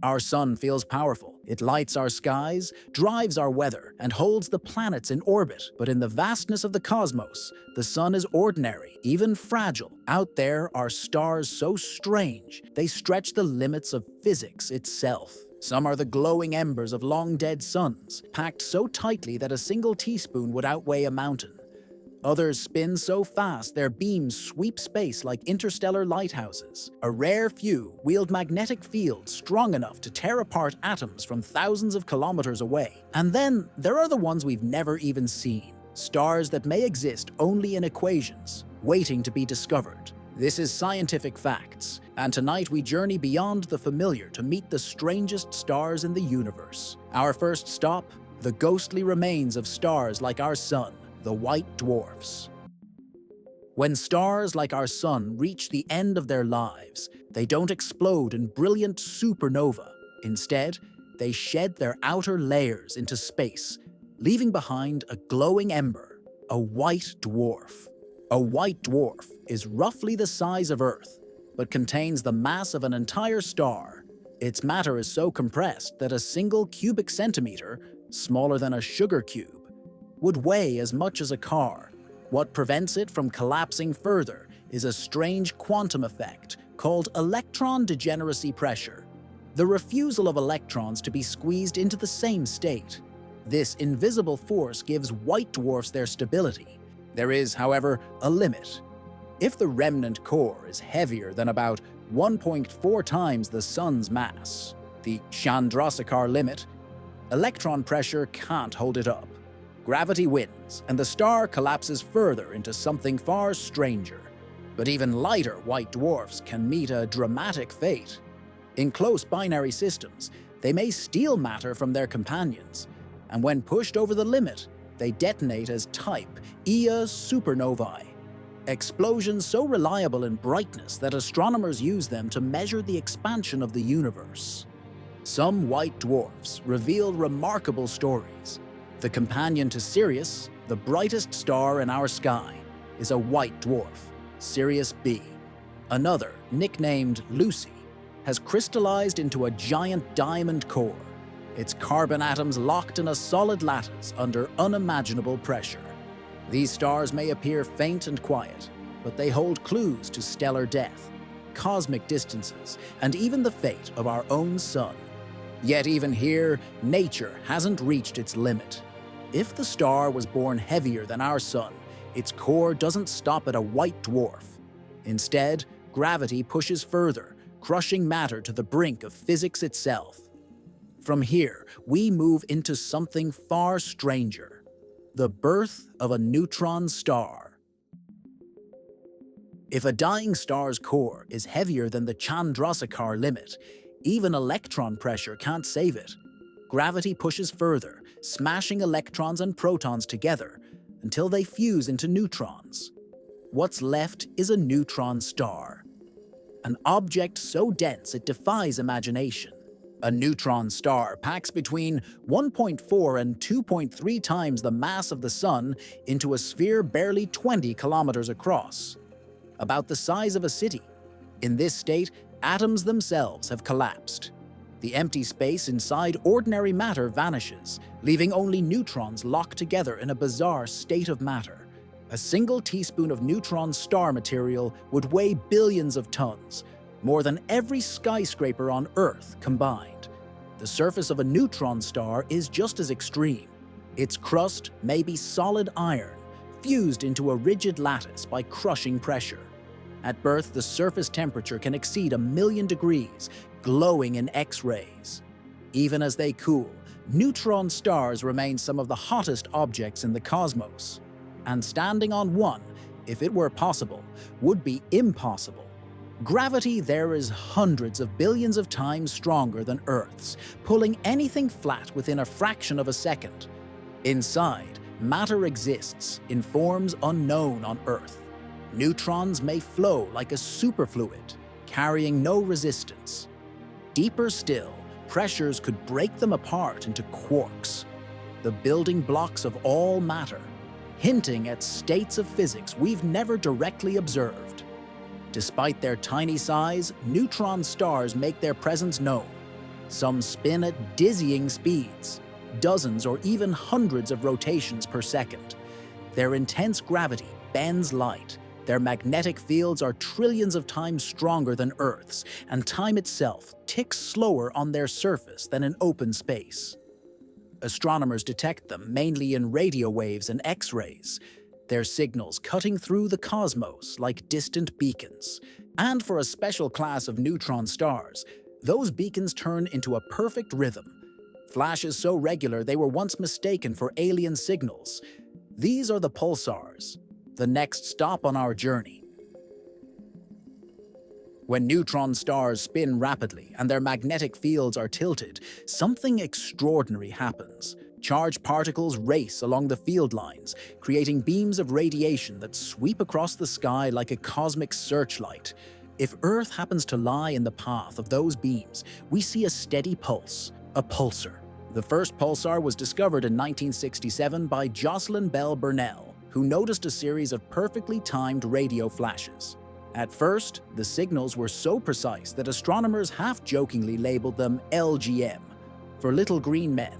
Our sun feels powerful. It lights our skies, drives our weather, and holds the planets in orbit. But in the vastness of the cosmos, the sun is ordinary, even fragile. Out there are stars so strange, they stretch the limits of physics itself. Some are the glowing embers of long-dead suns, packed so tightly that a single teaspoon would outweigh a mountain. Others spin so fast their beams sweep space like interstellar lighthouses. A rare few wield magnetic fields strong enough to tear apart atoms from thousands of kilometers away. And then there are the ones we've never even seen. Stars that may exist only in equations, waiting to be discovered. This is Scientific Facts, and tonight we journey beyond the familiar to meet the strangest stars in the universe. Our first stop, the ghostly remains of stars like our sun, the white dwarfs. When stars like our sun reach the end of their lives, they don't explode in brilliant supernova. Instead, they shed their outer layers into space, leaving behind a glowing ember, a white dwarf. A white dwarf is roughly the size of Earth, but contains the mass of an entire star. Its matter is so compressed that a single cubic centimeter, smaller than a sugar cube, would weigh as much as a car. What prevents it from collapsing further is a strange quantum effect called electron degeneracy pressure, the refusal of electrons to be squeezed into the same state. This invisible force gives white dwarfs their stability. There is, however, a limit. If the remnant core is heavier than about 1.4 times the sun's mass, the Chandrasekhar limit, electron pressure can't hold it up. Gravity wins, and the star collapses further into something far stranger. But even lighter white dwarfs can meet a dramatic fate. In close binary systems, they may steal matter from their companions, and when pushed over the limit, they detonate as type Ia supernovae, explosions so reliable in brightness that astronomers use them to measure the expansion of the universe. Some white dwarfs reveal remarkable stories. The companion to Sirius, the brightest star in our sky, is a white dwarf, Sirius B. Another, nicknamed Lucy, has crystallized into a giant diamond core, its carbon atoms locked in a solid lattice under unimaginable pressure. These stars may appear faint and quiet, but they hold clues to stellar death, cosmic distances, and even the fate of our own sun. Yet even here, nature hasn't reached its limit. If the star was born heavier than our sun, its core doesn't stop at a white dwarf. Instead, gravity pushes further, crushing matter to the brink of physics itself. From here, we move into something far stranger: the birth of a neutron star. If a dying star's core is heavier than the Chandrasekhar limit, even electron pressure can't save it. Gravity pushes further, smashing electrons and protons together until they fuse into neutrons. What's left is a neutron star, an object so dense it defies imagination. A neutron star packs between 1.4 and 2.3 times the mass of the sun into a sphere barely 20 kilometers across, about the size of a city. In this state, atoms themselves have collapsed. The empty space inside ordinary matter vanishes, leaving only neutrons locked together in a bizarre state of matter. A single teaspoon of neutron star material would weigh billions of tons, more than every skyscraper on Earth combined. The surface of a neutron star is just as extreme. Its crust may be solid iron, fused into a rigid lattice by crushing pressure. At birth, the surface temperature can exceed 1,000,000 degrees, glowing in X-rays. Even as they cool, neutron stars remain some of the hottest objects in the cosmos. And standing on one, if it were possible, would be impossible. Gravity there is hundreds of billions of times stronger than Earth's, pulling anything flat within a fraction of a second. Inside, matter exists in forms unknown on Earth. Neutrons may flow like a superfluid, carrying no resistance. Deeper still, pressures could break them apart into quarks, the building blocks of all matter, hinting at states of physics we've never directly observed. Despite their tiny size, neutron stars make their presence known. Some spin at dizzying speeds, dozens or even hundreds of rotations per second. Their intense gravity bends light. Their magnetic fields are trillions of times stronger than Earth's, and time itself ticks slower on their surface than in open space. Astronomers detect them mainly in radio waves and X-rays, their signals cutting through the cosmos like distant beacons. And for a special class of neutron stars, those beacons turn into a perfect rhythm. Flashes so regular they were once mistaken for alien signals. These are the pulsars, the next stop on our journey. When neutron stars spin rapidly and their magnetic fields are tilted, something extraordinary happens. Charged particles race along the field lines, creating beams of radiation that sweep across the sky like a cosmic searchlight. If Earth happens to lie in the path of those beams, we see a steady pulse, a pulsar. The first pulsar was discovered in 1967 by Jocelyn Bell Burnell, who noticed a series of perfectly timed radio flashes. At first, the signals were so precise that astronomers half-jokingly labeled them LGM, for little green men.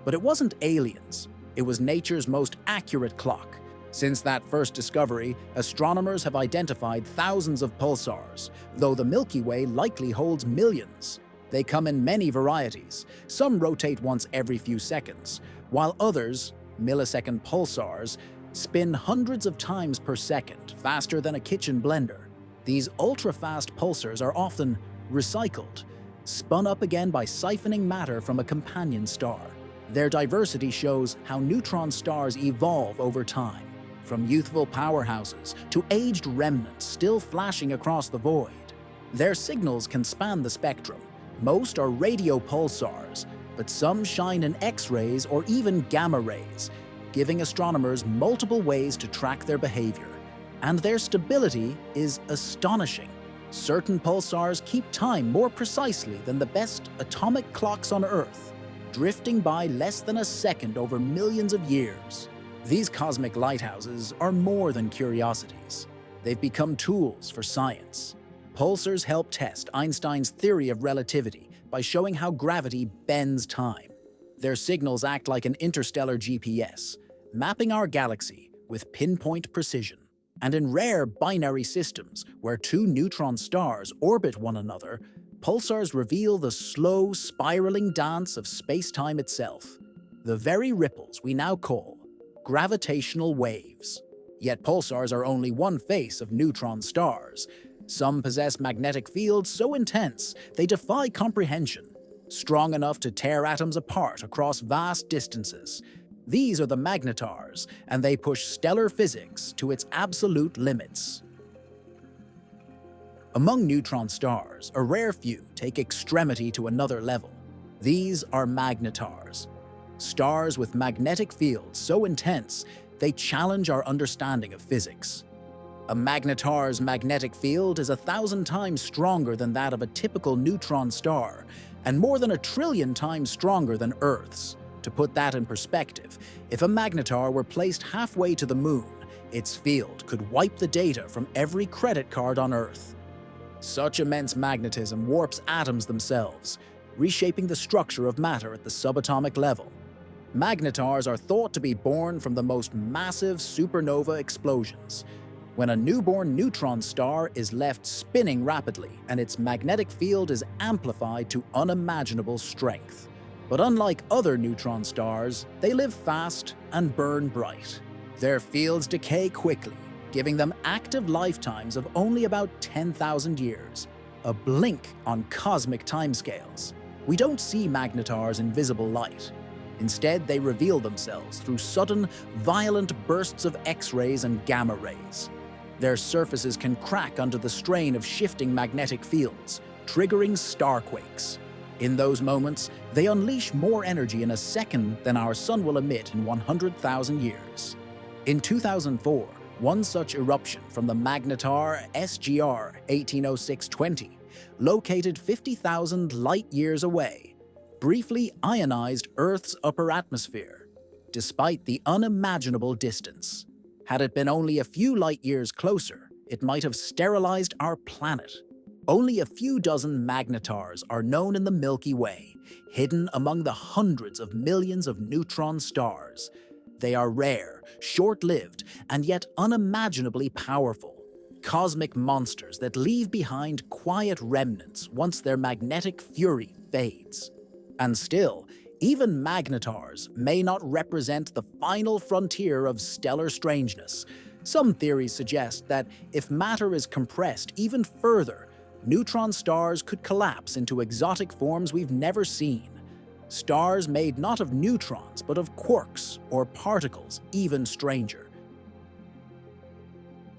But it wasn't aliens, it was nature's most accurate clock. Since that first discovery, astronomers have identified thousands of pulsars, though the Milky Way likely holds millions. They come in many varieties. Some rotate once every few seconds, while others, millisecond pulsars, spin hundreds of times per second, faster than a kitchen blender. These ultra-fast pulsars are often recycled, spun up again by siphoning matter from a companion star. Their diversity shows how neutron stars evolve over time, from youthful powerhouses to aged remnants still flashing across the void. Their signals can span the spectrum. Most are radio pulsars, but some shine in X-rays or even gamma rays, giving astronomers multiple ways to track their behavior. And their stability is astonishing. Certain pulsars keep time more precisely than the best atomic clocks on Earth, drifting by less than a second over millions of years. These cosmic lighthouses are more than curiosities. They've become tools for science. Pulsars help test Einstein's theory of relativity by showing how gravity bends time. Their signals act like an interstellar GPS, mapping our galaxy with pinpoint precision. And in rare binary systems, where two neutron stars orbit one another, pulsars reveal the slow, spiraling dance of space-time itself, the very ripples we now call gravitational waves. Yet pulsars are only one face of neutron stars. Some possess magnetic fields so intense they defy comprehension, strong enough to tear atoms apart across vast distances. These are the Magnetars, and they push stellar physics to its absolute limits. Among neutron stars, a rare few take extremity to another level. These are Magnetars, stars with magnetic fields so intense they challenge our understanding of physics. A magnetar's magnetic field is 1,000 times stronger than that of a typical neutron star, and more than 1 trillion times stronger than Earth's. To put that in perspective, if a magnetar were placed halfway to the moon, its field could wipe the data from every credit card on Earth. Such immense magnetism warps atoms themselves, reshaping the structure of matter at the subatomic level. Magnetars are thought to be born from the most massive supernova explosions, when a newborn neutron star is left spinning rapidly and its magnetic field is amplified to unimaginable strength. But unlike other neutron stars, they live fast and burn bright. Their fields decay quickly, giving them active lifetimes of only about 10,000 years, a blink on cosmic timescales. We don't see magnetars in visible light. Instead, they reveal themselves through sudden, violent bursts of X-rays and gamma rays. Their surfaces can crack under the strain of shifting magnetic fields, triggering starquakes. In those moments, they unleash more energy in a second than our sun will emit in 100,000 years. In 2004, one such eruption from the magnetar SGR 180620, located 50,000 light-years away, briefly ionized Earth's upper atmosphere, despite the unimaginable distance. Had it been only a few light-years closer, it might have sterilized our planet. Only a few dozen magnetars are known in the Milky Way, hidden among the hundreds of millions of neutron stars. They are rare, short-lived, and yet unimaginably powerful. Cosmic monsters that leave behind quiet remnants once their magnetic fury fades. And still, even magnetars may not represent the final frontier of stellar strangeness. Some theories suggest that if matter is compressed even further, neutron stars could collapse into exotic forms we've never seen. Stars made not of neutrons, but of quarks, or particles, even stranger.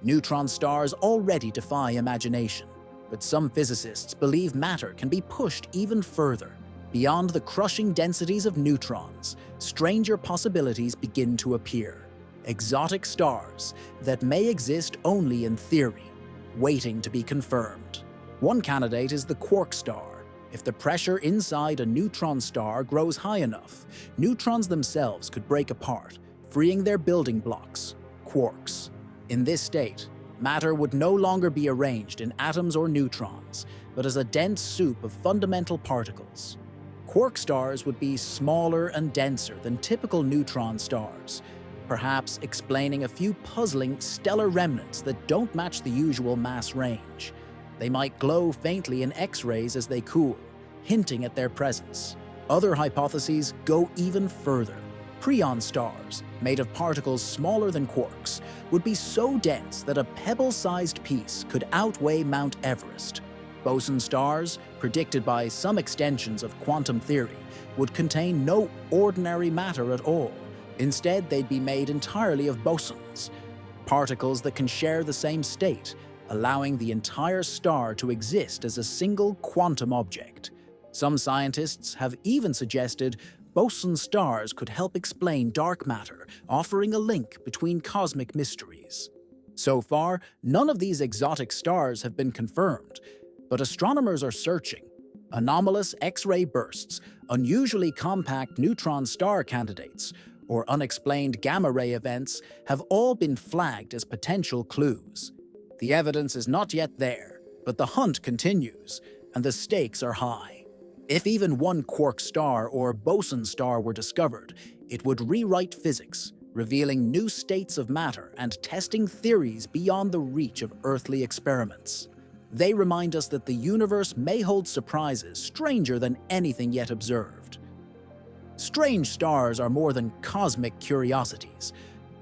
Neutron stars already defy imagination, but some physicists believe matter can be pushed even further. Beyond the crushing densities of neutrons, stranger possibilities begin to appear. Exotic stars that may exist only in theory, waiting to be confirmed. One candidate is the quark star. If the pressure inside a neutron star grows high enough, neutrons themselves could break apart, freeing their building blocks, quarks. In this state, matter would no longer be arranged in atoms or neutrons, but as a dense soup of fundamental particles. Quark stars would be smaller and denser than typical neutron stars, perhaps explaining a few puzzling stellar remnants that don't match the usual mass range. They might glow faintly in X-rays as they cool, hinting at their presence. Other hypotheses go even further. Preon stars, made of particles smaller than quarks, would be so dense that a pebble-sized piece could outweigh Mount Everest. Boson stars, predicted by some extensions of quantum theory, would contain no ordinary matter at all. Instead, they'd be made entirely of bosons, particles that can share the same state, allowing the entire star to exist as a single quantum object. Some scientists have even suggested boson stars could help explain dark matter, offering a link between cosmic mysteries. So far, none of these exotic stars have been confirmed, but astronomers are searching. Anomalous X-ray bursts, unusually compact neutron star candidates, or unexplained gamma-ray events have all been flagged as potential clues. The evidence is not yet there, but the hunt continues, and the stakes are high. If even one quark star or boson star were discovered, it would rewrite physics, revealing new states of matter and testing theories beyond the reach of earthly experiments. They remind us that the universe may hold surprises stranger than anything yet observed. Strange stars are more than cosmic curiosities.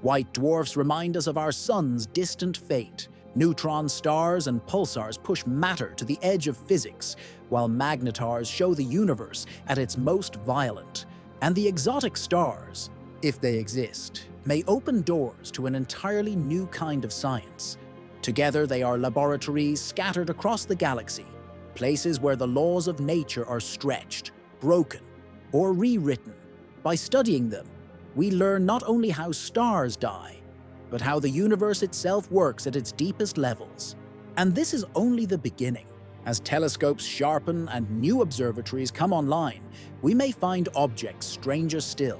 White dwarfs remind us of our sun's distant fate. Neutron stars and pulsars push matter to the edge of physics, while magnetars show the universe at its most violent. And the exotic stars, if they exist, may open doors to an entirely new kind of science. Together, they are laboratories scattered across the galaxy, places where the laws of nature are stretched, broken, or rewritten. By studying them, we learn not only how stars die, but how the universe itself works at its deepest levels. And this is only the beginning. As telescopes sharpen and new observatories come online, we may find objects stranger still.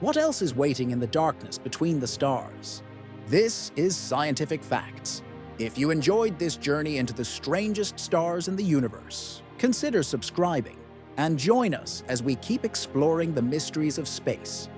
What else is waiting in the darkness between the stars? This is Scientific Facts. If you enjoyed this journey into the strangest stars in the universe, consider subscribing and join us as we keep exploring the mysteries of space.